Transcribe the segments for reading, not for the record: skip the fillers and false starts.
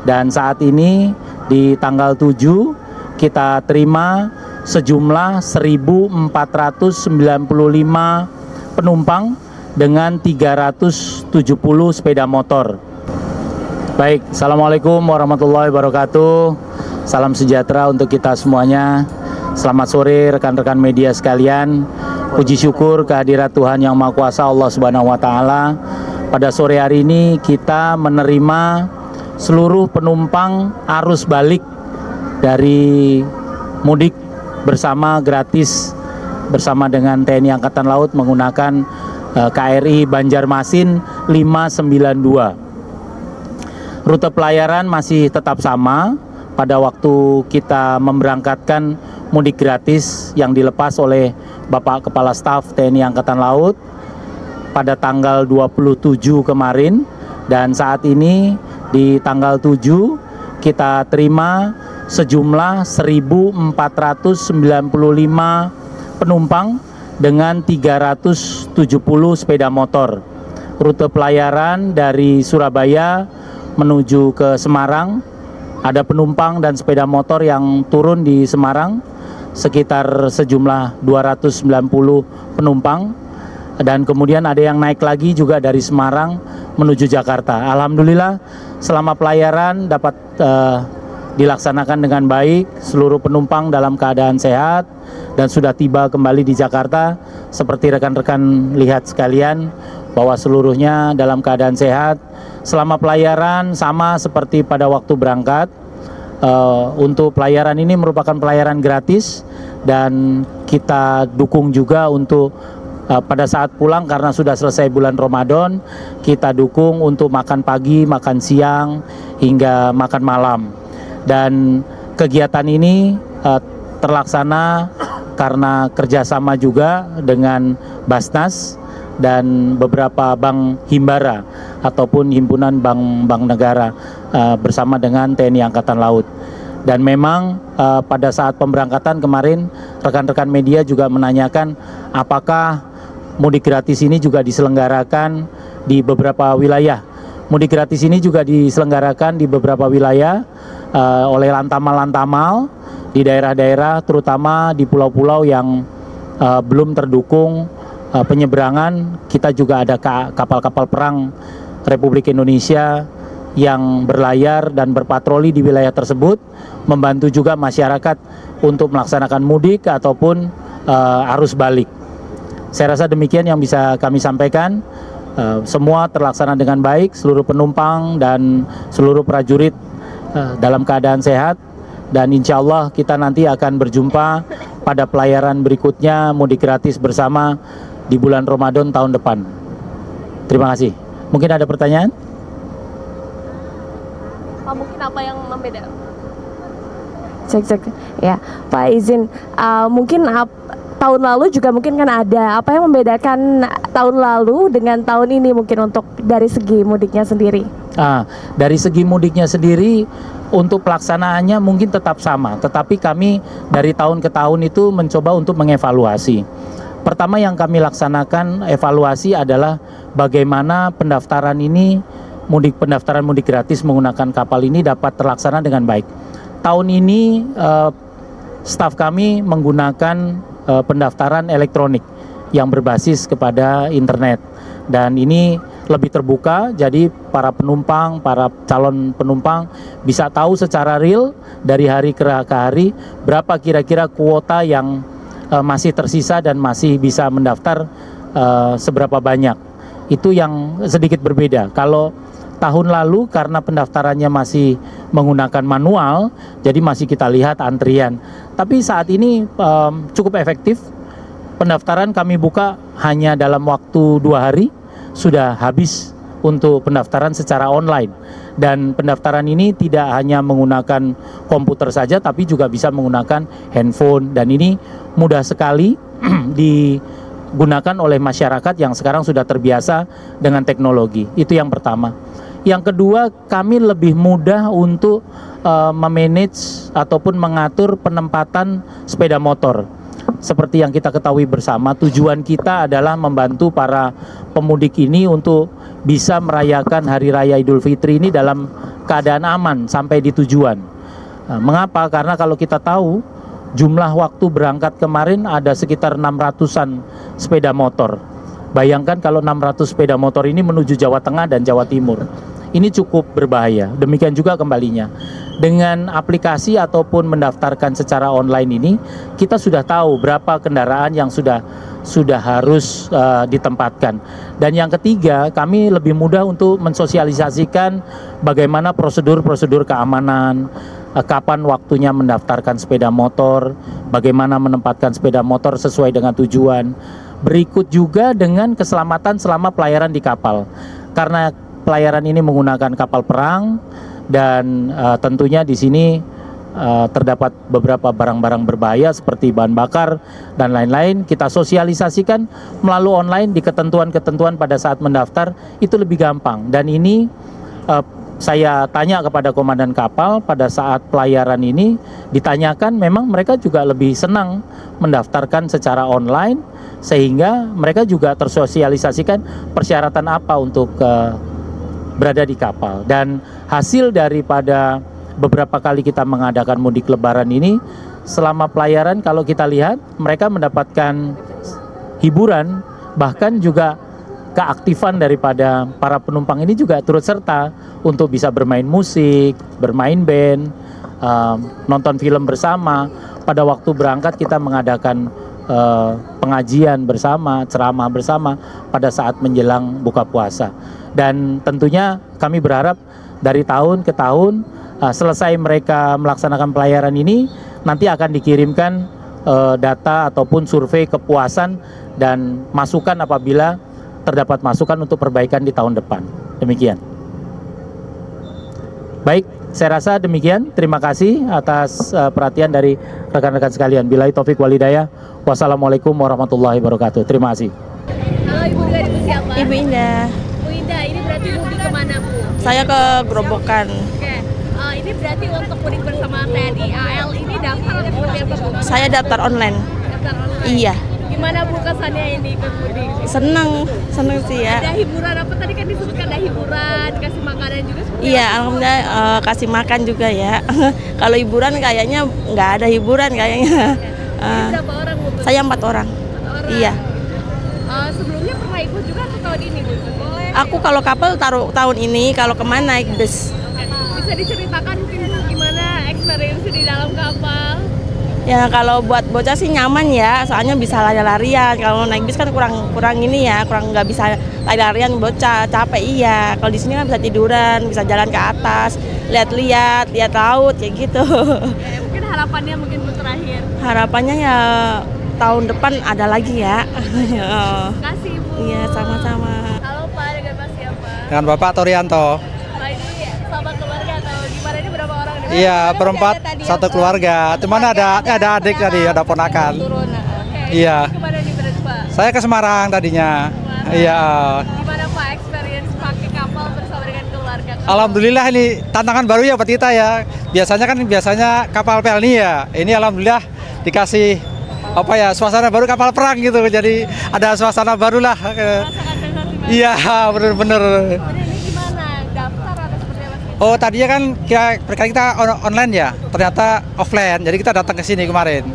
Dan saat ini di tanggal 7 kita terima sejumlah 1.495 penumpang dengan 370 sepeda motor. Baik, Assalamualaikum warahmatullahi wabarakatuh. Salam sejahtera untuk kita semuanya. Selamat sore rekan-rekan media sekalian. Puji syukur kehadirat Tuhan Yang Maha Kuasa Allah Subhanahu wa taala. Pada sore hari ini kita menerima seluruh penumpang arus balik dari mudik bersama gratis bersama dengan TNI Angkatan Laut menggunakan KRI Banjarmasin 592. Rute pelayaran masih tetap sama. Pada waktu kita memberangkatkan mudik gratis yang dilepas oleh Bapak Kepala Staf TNI Angkatan Laut pada tanggal 27 kemarin, dan saat ini di tanggal 7 kita terima sejumlah 1.495 penumpang dengan 370 sepeda motor. Rute pelayaran dari Surabaya menuju ke Semarang, ada penumpang dan sepeda motor yang turun di Semarang sekitar sejumlah 290 penumpang, dan kemudian ada yang naik lagi juga dari Semarang menuju Jakarta. Alhamdulillah selama pelayaran dapat dilaksanakan dengan baik, seluruh penumpang dalam keadaan sehat dan sudah tiba kembali di Jakarta. Seperti rekan-rekan lihat sekalian bahwa seluruhnya dalam keadaan sehat. Selama pelayaran sama seperti pada waktu berangkat. Untuk pelayaran ini merupakan pelayaran gratis, dan kita dukung juga untuk pada saat pulang karena sudah selesai bulan Ramadan, kita dukung untuk makan pagi, makan siang, hingga makan malam. Dan kegiatan ini terlaksana karena kerjasama juga dengan Basnas dan beberapa bank himbara ataupun himpunan bank negara bersama dengan TNI Angkatan Laut. Dan memang pada saat pemberangkatan kemarin rekan-rekan media juga menanyakan apakah mudik gratis ini juga diselenggarakan di beberapa wilayah. Mudik gratis ini juga diselenggarakan di beberapa wilayah oleh Lantamal di daerah-daerah, terutama di pulau-pulau yang belum terdukung penyeberangan. Kita juga ada kapal-kapal perang Republik Indonesia yang berlayar dan berpatroli di wilayah tersebut, membantu juga masyarakat untuk melaksanakan mudik ataupun arus balik. Saya rasa demikian yang bisa kami sampaikan. Semua terlaksana dengan baik, seluruh penumpang dan seluruh prajurit dalam keadaan sehat, dan insya Allah kita nanti akan berjumpa pada pelayaran berikutnya mudik gratis bersama di bulan Ramadan tahun depan. Terima kasih. Mungkin ada pertanyaan? Pak, mungkin apa yang membedakan? Cek. Ya, Pak izin, mungkin tahun lalu juga mungkin kan ada. Apa yang membedakan tahun lalu dengan tahun ini mungkin untuk dari segi mudiknya sendiri? Dari segi mudiknya sendiri, untuk pelaksanaannya mungkin tetap sama. Tetapi kami dari tahun ke tahun itu mencoba untuk mengevaluasi. Pertama yang kami laksanakan evaluasi adalah bagaimana pendaftaran ini, pendaftaran mudik gratis menggunakan kapal ini dapat terlaksana dengan baik. Tahun ini staf kami menggunakan pendaftaran elektronik yang berbasis kepada internet, dan ini lebih terbuka, jadi para penumpang, para calon penumpang bisa tahu secara real dari hari ke hari berapa kira-kira kuota yang masih tersisa dan masih bisa mendaftar seberapa banyak. Itu yang sedikit berbeda. Kalau tahun lalu karena pendaftarannya masih menggunakan manual, jadi masih kita lihat antrian. Tapi saat ini cukup efektif. Pendaftaran kami buka hanya dalam waktu 2 hari sudah habis untuk pendaftaran secara online. Dan pendaftaran ini tidak hanya menggunakan komputer saja, tapi juga bisa menggunakan handphone, dan ini mudah sekali digunakan oleh masyarakat yang sekarang sudah terbiasa dengan teknologi. Itu yang pertama. Yang kedua, kami lebih mudah untuk memanage ataupun mengatur penempatan sepeda motor. Seperti yang kita ketahui bersama, tujuan kita adalah membantu para pemudik ini untuk bisa merayakan Hari Raya Idul Fitri ini dalam keadaan aman sampai di tujuan. Mengapa? Karena kalau kita tahu jumlah waktu berangkat kemarin ada sekitar 600-an sepeda motor. Bayangkan kalau 600 sepeda motor ini menuju Jawa Tengah dan Jawa Timur. Ini cukup berbahaya. Demikian juga kembalinya. Dengan aplikasi ataupun mendaftarkan secara online ini, kita sudah tahu berapa kendaraan yang sudah harus ditempatkan. Dan yang ketiga, kami lebih mudah untuk mensosialisasikan bagaimana prosedur-prosedur keamanan, kapan waktunya mendaftarkan sepeda motor, bagaimana menempatkan sepeda motor sesuai dengan tujuan. Berikut juga dengan keselamatan selama pelayaran di kapal. Karena pelayaran ini menggunakan kapal perang dan tentunya di sini terdapat beberapa barang-barang berbahaya seperti bahan bakar dan lain-lain. Kita sosialisasikan melalui online di ketentuan-ketentuan pada saat mendaftar itu lebih gampang. Dan ini saya tanya kepada komandan kapal pada saat pelayaran ini ditanyakan, memang mereka juga lebih senang mendaftarkan secara online sehingga mereka juga tersosialisasikan persyaratan apa untuk berada di kapal. Dan hasil daripada beberapa kali kita mengadakan mudik lebaran ini, selama pelayaran kalau kita lihat mereka mendapatkan hiburan, bahkan juga keaktifan daripada para penumpang ini juga turut serta untuk bisa bermain musik, bermain band, nonton film bersama. Pada waktu berangkat kita mengadakan pengajian bersama, ceramah bersama pada saat menjelang buka puasa. Dan tentunya kami berharap dari tahun ke tahun selesai mereka melaksanakan pelayaran ini, nanti akan dikirimkan data ataupun survei kepuasan dan masukan apabila terdapat masukan untuk perbaikan di tahun depan. Demikian. Baik, saya rasa demikian. Terima kasih atas perhatian dari rekan-rekan sekalian. Billahi taufik wal hidayah. Wassalamualaikum warahmatullahi wabarakatuh. Terima kasih. Halo Ibu, dengan Ibu siapa? Ibu Indah. Bu Indah, ini berarti mudik kemana Bu? Saya ke Gerobokan. Oke, ini berarti untuk mudik bersama TNI AL ini daftar atau seperti apa Bu? Saya daftar online. Daftar online? Iya. Gimana Bu kesannya ini ikut mudik? Seneng sih ya. Ada hiburan apa tadi kan disebutkan, ada hiburan, dikasih makanan juga seperti Iya, apa? alhamdulillah kasih makan juga ya. Kalau hiburan kayaknya nggak ada hiburan kayaknya. Ini berapa orang Bu? Saya 4 orang. 4 orang? Iya. Sebelumnya pernah ikut juga atau tahun ini Bu? Boleh. Aku kalau kapal tahun ini, kalau kemana naik bus. Bisa diceritakan mungkin Bu gimana experience di dalam kapal? Ya kalau buat bocah sih nyaman ya, soalnya bisa lari-larian. Kalau naik bis kan kurang ini ya, kurang nggak bisa lari-larian, bocah capek iya. Kalau di sini kan bisa tiduran, bisa jalan ke atas, lihat laut kayak gitu. Ya, mungkin harapannya mungkin Bu terakhir. Harapannya ya tahun depan ada lagi ya. Terima kasih Bu. Iya, sama-sama. Halo Pak, dengan Mas siapa? Dengan Bapak Torianto. Pak, ini sama keluarga atau gimana, ini berapa orang? Iya, berempat satu keluarga. Cuman ada adik tadi, ada ponakan. Oke. Iya. Kemana nih berarti Pak? Saya ke Semarang tadinya. Iya. Gimana Pak experience pakai kapal bersama dengan keluarga? Alhamdulillah ini tantangan baru ya buat kita ya. Biasanya kapal pelni ya. Ini alhamdulillah dikasih apa ya, suasana baru kapal perang gitu. Jadi ada suasana baru lah. Merasakan sensasi Iya, bener-bener. Ini gimana? Daftar atau seperti apa sih? Oh, tadinya kan kita online ya, ternyata offline. Jadi kita datang ke sini kemarin.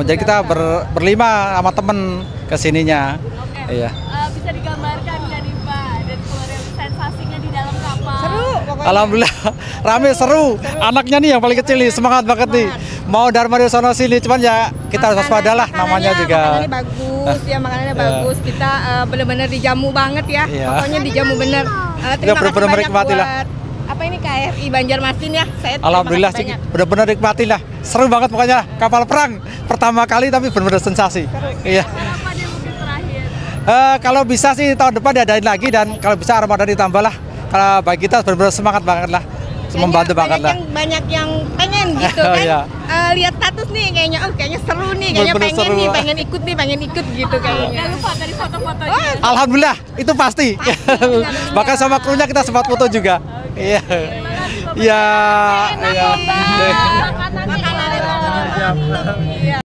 Jadi kita berlima sama temen ke sininya. Oke. Iya. Bisa digambarkan nggak nih Pak dan keluarga sensasinya di dalam kapal? Seru. Alhamdulillah rame, seru. Anaknya nih yang paling kecil nih semangat banget nih. Mau dari sono sini, cuman ya kita harus waspada lah, namanya juga. Makanannya bagus, ya makanannya bagus. Kita benar-benar dijamu banget ya. Iya. Pokoknya dijamu bener. Ya, Terima kasih bener-bener banyak menikmati lah. buat apa ini KRI Banjarmasin ya. Saya terima Alhamdulillah kasih sih, banyak. bener-bener nikmatin lah. Seru banget pokoknya, kapal perang pertama kali tapi bener-bener sensasi. Iya. Harapannya mungkin terakhir. Kalau bisa sih tahun depan diadain lagi, dan kalau bisa Ramadan ditambah lah. Kalau bagi kita bener-bener semangat banget lah. Membantu banget lah. Banyak yang pengen gitu kan. Iya. Lihat status nih kayaknya, kayaknya seru nih, kayaknya Bener-bener pengen seru. nih, pengen ikut gitu kayaknya. Jangan lupa dari foto-fotonya. Alhamdulillah itu pasti. Bahkan sama krunya kita sempat foto juga. Iya. Iya. Enak Iya. kok, Mbak. Makanannya enak.